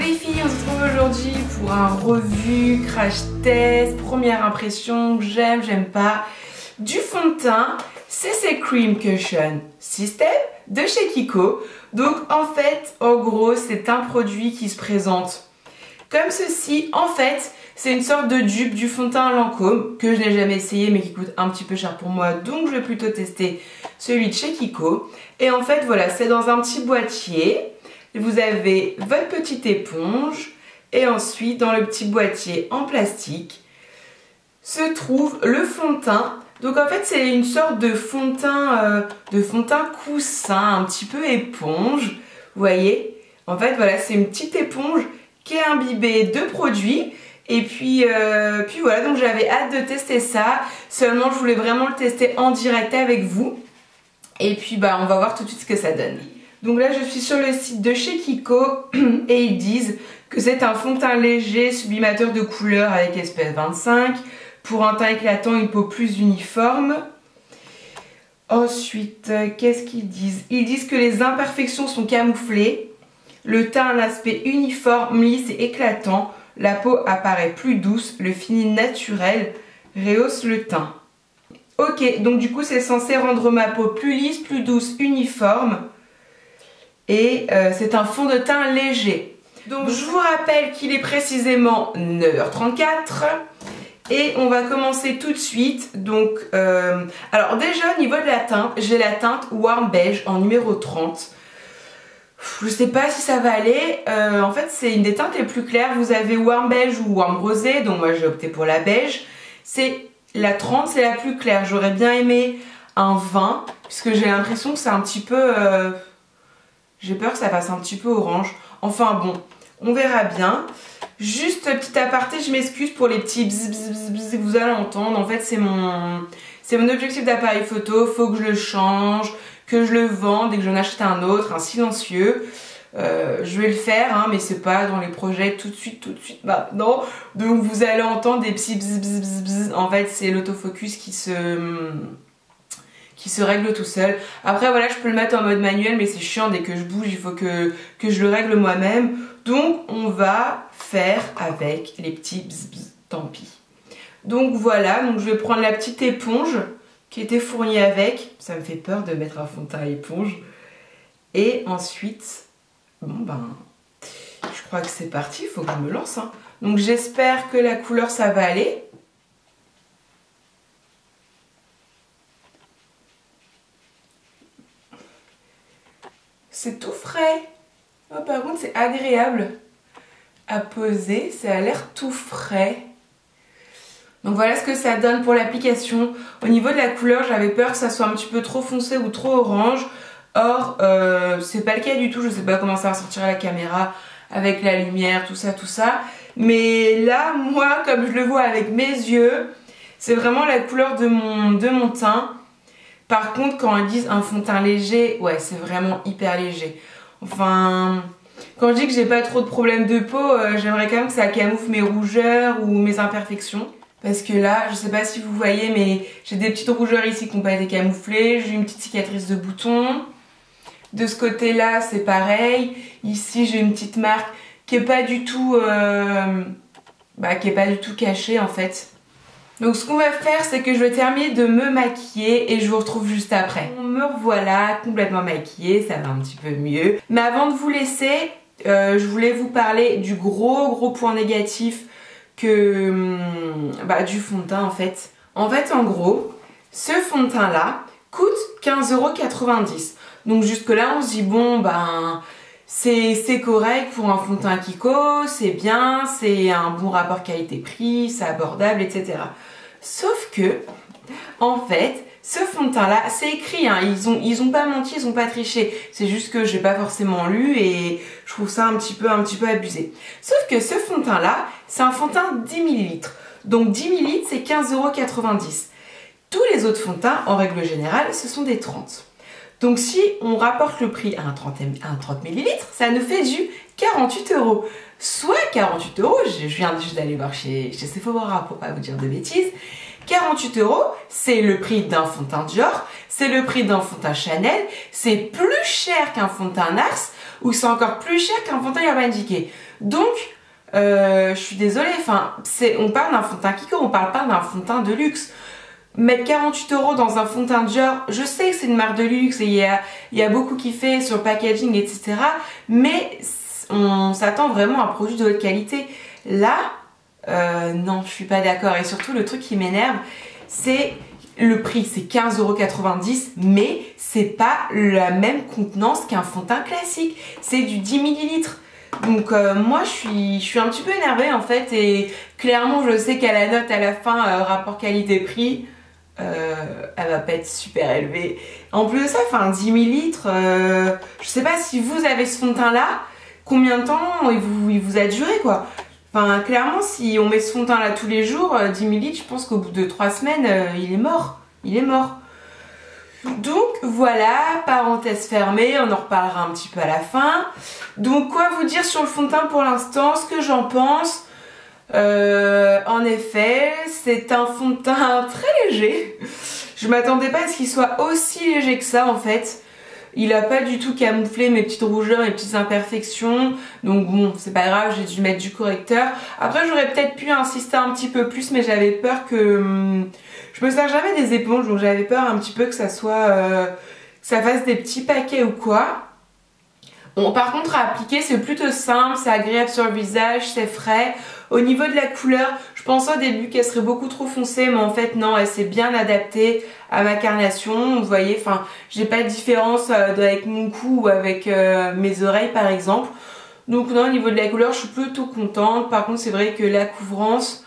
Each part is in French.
les filles, on se retrouve aujourd'hui pour un revue, crash test, première impression, j'aime pas, du fond de teint CC Cream Cushion System de chez Kiko. Donc en fait, en gros, c'est un produit qui se présente comme ceci. En fait, c'est une sorte de dupe du fond de teint Lancôme que je n'ai jamais essayé mais qui coûte un petit peu cher pour moi, donc je vais plutôt tester celui de chez Kiko. Et en fait, voilà, c'est dans un petit boîtier. Vous avez votre petite éponge et ensuite dans le petit boîtier en plastique se trouve le fond de teint. Donc en fait c'est une sorte de fond de teint coussin, un petit peu éponge, vous voyez. En fait voilà, c'est une petite éponge qui est imbibée de produits. Et puis voilà, donc j'avais hâte de tester ça. Seulement je voulais vraiment le tester en direct avec vous. Et puis bah on va voir tout de suite ce que ça donne. Donc là je suis sur le site de chez Kiko et ils disent que c'est un fond de teint léger, sublimateur de couleurs avec SPF 25 pour un teint éclatant, une peau plus uniforme. Ensuite, qu'est-ce qu'ils disent? Ils disent que les imperfections sont camouflées, le teint a un aspect uniforme, lisse et éclatant, la peau apparaît plus douce, le fini naturel rehausse le teint. Ok, donc du coup c'est censé rendre ma peau plus lisse, plus douce, uniforme. Et c'est un fond de teint léger. Donc je vous rappelle qu'il est précisément 9h34 et on va commencer tout de suite. Donc alors déjà au niveau de la teinte, j'ai la teinte Warm Beige en numéro 30. Je sais pas si ça va aller. En fait c'est une des teintes les plus claires. Vous avez Warm Beige ou Warm Rosé, donc moi j'ai opté pour la beige. C'est la 30, c'est la plus claire. J'aurais bien aimé un 20 puisque j'ai l'impression que c'est un petit peu... j'ai peur que ça fasse un petit peu orange. Enfin bon, on verra bien. Juste petit aparté, je m'excuse pour les petits bzz bzz bzz bzz que vous allez entendre. En fait, c'est mon objectif d'appareil photo. Faut que je le change, que je le vende et que j'en achète un autre, un silencieux. Je vais le faire, hein, mais c'est pas dans les projets tout de suite maintenant. Donc vous allez entendre des petits bzz bzz bzz bzz. En fait, c'est l'autofocus qui se règle tout seul. Après voilà, je peux le mettre en mode manuel mais c'est chiant, dès que je bouge il faut que je le règle moi-même. Donc on va faire avec les petits bzz bzz, tant pis. Donc voilà, donc je vais prendre la petite éponge qui était fournie avec. Ça me fait peur de mettre un fond de teint à éponge. Et ensuite, bon ben, je crois que c'est parti, il faut que je me lance, hein. Donc j'espère que la couleur ça va aller. C'est tout frais. Oh, par contre, c'est agréable à poser. Ça a l'air tout frais. Donc voilà ce que ça donne pour l'application. Au niveau de la couleur, j'avais peur que ça soit un petit peu trop foncé ou trop orange. Or, c'est pas le cas du tout. Je sais pas comment ça va sortir à la caméra avec la lumière, tout ça. Mais là, moi, comme je le vois avec mes yeux, c'est vraiment la couleur de mon teint. Par contre, quand ils disent un fond de teint léger, ouais, c'est vraiment hyper léger. Enfin, quand je dis que j'ai pas trop de problèmes de peau, j'aimerais quand même que ça camoufle mes rougeurs ou mes imperfections. Parce que là, je sais pas si vous voyez, mais j'ai des petites rougeurs ici qui n'ont pas été camouflées. J'ai une petite cicatrice de bouton. De ce côté-là, c'est pareil. Ici, j'ai une petite marque qui est pas du tout, cachée en fait. Donc ce qu'on va faire, c'est que je vais terminer de me maquiller et je vous retrouve juste après. Me revoilà complètement maquillée, ça va un petit peu mieux. Mais avant de vous laisser, je voulais vous parler du gros point négatif que du fond de teint en fait. En fait, en gros, ce fond de teint là coûte 15,90 €. Donc jusque là, on se dit bon ben c'est correct pour un fond de teint Kiko, c'est bien, c'est un bon rapport qualité-prix, c'est abordable, etc. Sauf que, en fait, ce fond de teint là, c'est écrit, hein, ils ont pas menti, ils ont pas triché. C'est juste que j'ai pas forcément lu et je trouve ça un petit peu abusé. Sauf que ce fond de teint là, c'est un fond de teint 10 ml. Donc 10 ml, c'est 15,90 €. Tous les autres fonds de teint, en règle générale, ce sont des 30. Donc si on rapporte le prix à un 30 ml, ça nous fait du 48 €. Soit 48 €, je viens juste d'aller voir chez Sephora pour pas vous dire de bêtises. 48 €, c'est le prix d'un fond de teint Dior, c'est le prix d'un fond de teint Chanel, c'est plus cher qu'un fond de teint NARS. où c'est encore plus cher qu'un fond de teint Urban Decay. Donc, je suis désolée, enfin, on parle d'un fond de teint Kiko, on parle pas d'un fond de teint de luxe. Mettre 48 € dans un fond de teint Dior, je sais que c'est une marque de luxe et il y a beaucoup qui fait sur le packaging, etc. Mais on s'attend vraiment à un produit de haute qualité. Là, non, je suis pas d'accord. Et surtout, le truc qui m'énerve, c'est le prix. C'est 15,90 €, mais c'est pas la même contenance qu'un fond de teint classique. C'est du 10 ml. Donc moi je suis un petit peu énervée en fait, et clairement je sais qu'à la note à la fin, rapport qualité-prix, elle va pas être super élevée. En plus de ça, enfin 10 ml, je sais pas si vous avez ce fond de teint là, combien de temps il vous a duré quoi. Enfin clairement si on met ce fond de teint là tous les jours, 10 ml, je pense qu'au bout de 3 semaines, il est mort. Il est mort. Donc voilà, parenthèse fermée, on en reparlera un petit peu à la fin. Donc quoi vous dire sur le fond de teint pour l'instant, ce que j'en pense. En effet, c'est un fond de teint très léger. Je m'attendais pas à ce qu'il soit aussi léger que ça en fait. Il a pas du tout camouflé mes petites rougeurs, mes petites imperfections. Donc bon, c'est pas grave, j'ai dû mettre du correcteur. Après j'aurais peut-être pu insister un petit peu plus, mais j'avais peur que... je me sers jamais des éponges, donc j'avais peur un petit peu que ça soit... que ça fasse des petits paquets ou quoi. Bon, par contre à appliquer c'est plutôt simple, c'est agréable sur le visage, c'est frais. Au niveau de la couleur, je pensais au début qu'elle serait beaucoup trop foncée, mais en fait non, elle s'est bien adaptée à ma carnation. Vous voyez, enfin, j'ai pas de différence avec mon cou ou avec mes oreilles par exemple. Donc non, au niveau de la couleur, je suis plutôt contente. Par contre, c'est vrai que la couvrance,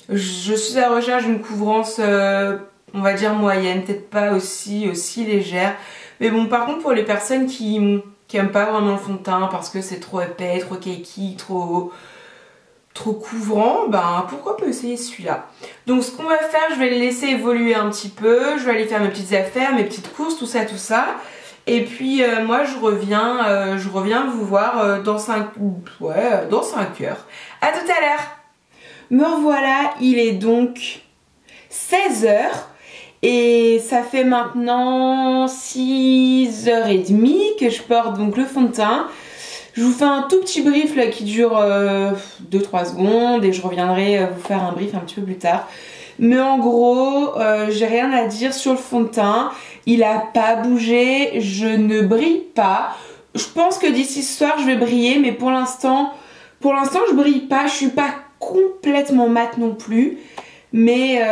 je suis à la recherche d'une couvrance, on va dire moyenne, peut-être pas aussi légère. Mais bon, par contre, pour les personnes qui aiment pas vraiment le fond de teint parce que c'est trop épais, trop cakey, trop couvrant, ben pourquoi pas essayer celui-là. Donc ce qu'on va faire, je vais le laisser évoluer un petit peu, je vais aller faire mes petites affaires, mes petites courses, tout ça. Et puis moi je reviens vous voir dans 5 heures. À tout à l'heure. Me revoilà, il est donc 16 h et ça fait maintenant 6h30 que je porte donc le fond de teint. Je vous fais un tout petit brief là qui dure 2-3 secondes et je reviendrai vous faire un brief un petit peu plus tard. Mais en gros, j'ai rien à dire sur le fond de teint. Il a pas bougé, je ne brille pas. Je pense que d'ici ce soir je vais briller, mais pour l'instant je brille pas. Je suis pas complètement mat non plus, mais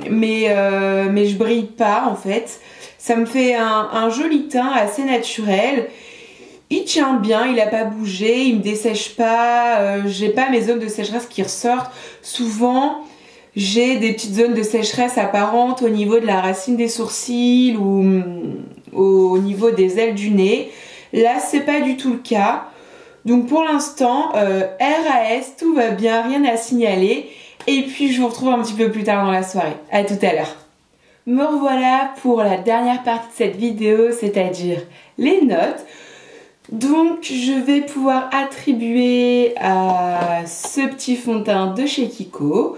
je brille pas en fait. Ça me fait un joli teint assez naturel. Il tient bien, il a pas bougé, il me dessèche pas, j'ai pas mes zones de sécheresse qui ressortent. Souvent, j'ai des petites zones de sécheresse apparentes au niveau de la racine des sourcils ou au niveau des ailes du nez. Là, c'est pas du tout le cas. Donc pour l'instant, RAS, tout va bien, rien à signaler. Et puis je vous retrouve un petit peu plus tard dans la soirée. À tout à l'heure. Me revoilà pour la dernière partie de cette vidéo, c'est-à-dire les notes. Donc je vais pouvoir attribuer à ce petit fond de teint de chez Kiko.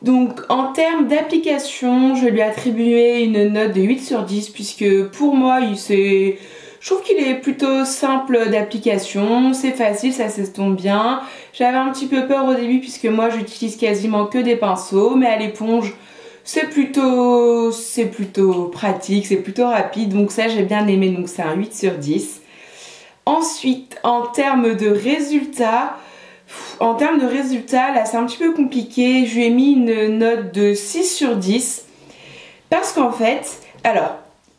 Donc en termes d'application, je vais lui attribuer une note de 8 sur 10 puisque pour moi je trouve qu'il est plutôt simple d'application, c'est facile, ça s'estompe bien. J'avais un petit peu peur au début puisque moi j'utilise quasiment que des pinceaux, mais à l'éponge c'est plutôt pratique, c'est plutôt rapide, donc ça j'ai bien aimé, donc c'est un 8 sur 10. Ensuite, en termes de résultats, là c'est un petit peu compliqué. Je lui ai mis une note de 6 sur 10 parce qu'en fait, alors,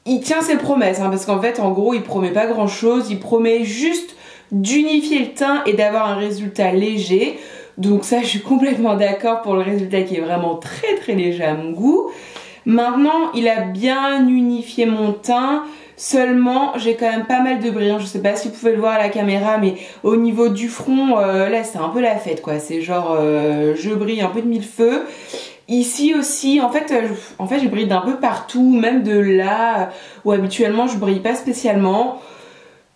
il tient ses promesses, parce qu'en fait, en gros, il promet pas grand chose. Il promet juste d'unifier le teint et d'avoir un résultat léger. Donc ça, je suis complètement d'accord pour le résultat qui est vraiment très très léger à mon goût. Maintenant, il a bien unifié mon teint. Seulement, j'ai quand même pas mal de brillants. Je sais pas si vous pouvez le voir à la caméra, mais au niveau du front, là c'est un peu la fête quoi. C'est genre, je brille un peu de mille feux. Ici aussi, en fait je brille d'un peu partout, même de là où habituellement je brille pas spécialement.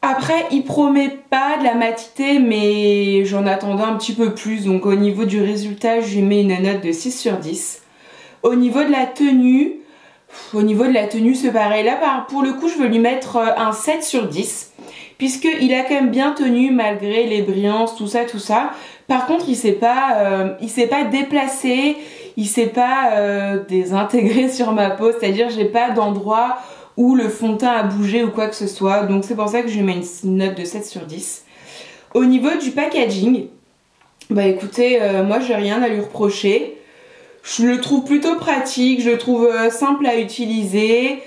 Après, il promet pas de la matité, mais j'en attendais un petit peu plus. Donc au niveau du résultat, je lui mets une note de 6 sur 10. Au niveau de la tenue, c'est pareil. Là, pour le coup, je veux lui mettre un 7 sur 10. puisqu'il a quand même bien tenu malgré les brillances, tout ça. Par contre, il s'est pas déplacé, il s'est pas désintégré sur ma peau, c'est-à-dire j'ai pas d'endroit où le fond de teint a bougé ou quoi que ce soit, donc c'est pour ça que je lui mets une note de 7 sur 10. Au niveau du packaging, bah écoutez, moi j'ai rien à lui reprocher. Je le trouve plutôt pratique, je le trouve simple à utiliser.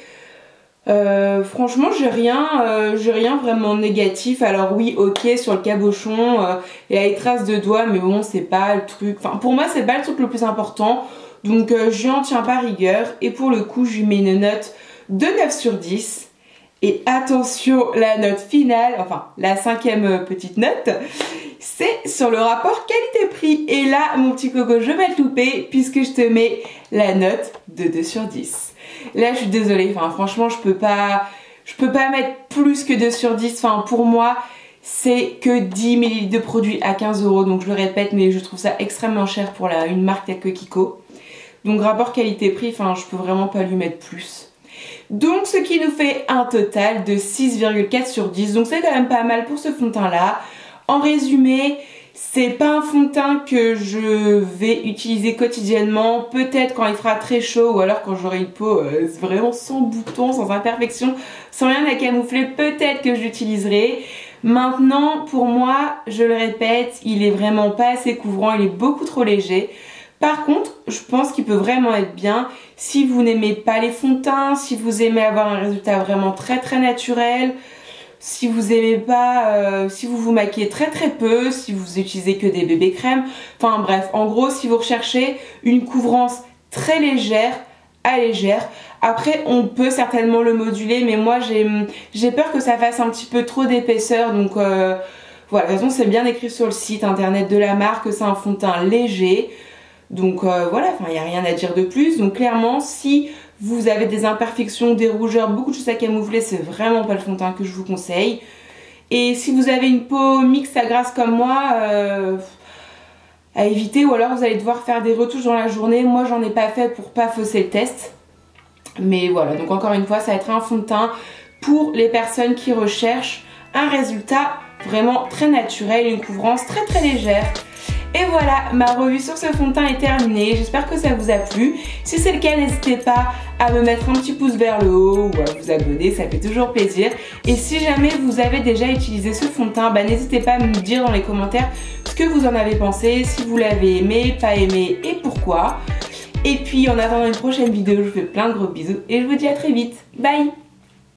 Franchement j'ai rien vraiment négatif. Alors oui, ok, sur le cabochon il y a les traces de doigts, mais bon c'est pas le truc, enfin pour moi c'est pas le truc le plus important, donc je lui en tiens pas rigueur. Et pour le coup je lui mets une note de 9 sur 10. Et attention, la note finale, enfin la 5e petite note, c'est sur le rapport qualité-prix. Et là mon petit coco, je vais te louper puisque je te mets la note de 2 sur 10. Là je suis désolée, enfin franchement je peux pas mettre plus que 2 sur 10. Enfin pour moi c'est que 10 ml de produit à 15 €, donc je le répète, mais je trouve ça extrêmement cher pour une marque telle que Kiko. Donc rapport qualité-prix, enfin je peux vraiment pas lui mettre plus. Donc ce qui nous fait un total de 6,4 sur 10. Donc c'est quand même pas mal pour ce fond de teint là. En résumé, c'est pas un fond de teint que je vais utiliser quotidiennement. Peut-être quand il fera très chaud ou alors quand j'aurai une peau vraiment sans boutons, sans imperfection, sans rien à camoufler, peut-être que je l'utiliserai. Maintenant, pour moi, je le répète, il est vraiment pas assez couvrant, il est beaucoup trop léger. Par contre, je pense qu'il peut vraiment être bien si vous n'aimez pas les fonds de teint, si vous aimez avoir un résultat vraiment très naturel, si vous aimez pas, si vous vous maquillez très peu, si vous utilisez que des bébés crèmes, enfin bref, en gros si vous recherchez une couvrance très légère, allégère. Après on peut certainement le moduler, mais moi j'ai peur que ça fasse un petit peu trop d'épaisseur, donc voilà, de toute façon c'est bien écrit sur le site internet de la marque, c'est un fond de teint léger. Donc voilà, il n'y a rien à dire de plus. Donc clairement, si vous avez des imperfections, des rougeurs, beaucoup de choses à camoufler, c'est vraiment pas le fond de teint que je vous conseille. Et si vous avez une peau mixte à grasse comme moi, à éviter, ou alors vous allez devoir faire des retouches dans la journée. Moi j'en ai pas fait pour pas fausser le test. Mais voilà, donc encore une fois, ça va être un fond de teint pour les personnes qui recherchent un résultat vraiment très naturel, une couvrance très légère. Et voilà, ma revue sur ce fond de teint est terminée. J'espère que ça vous a plu. Si c'est le cas, n'hésitez pas à me mettre un petit pouce vers le haut ou à vous abonner, ça fait toujours plaisir. Et si jamais vous avez déjà utilisé ce fond de teint, bah, n'hésitez pas à me dire dans les commentaires ce que vous en avez pensé, si vous l'avez aimé, pas aimé et pourquoi. Et puis en attendant une prochaine vidéo, je vous fais plein de gros bisous et je vous dis à très vite. Bye!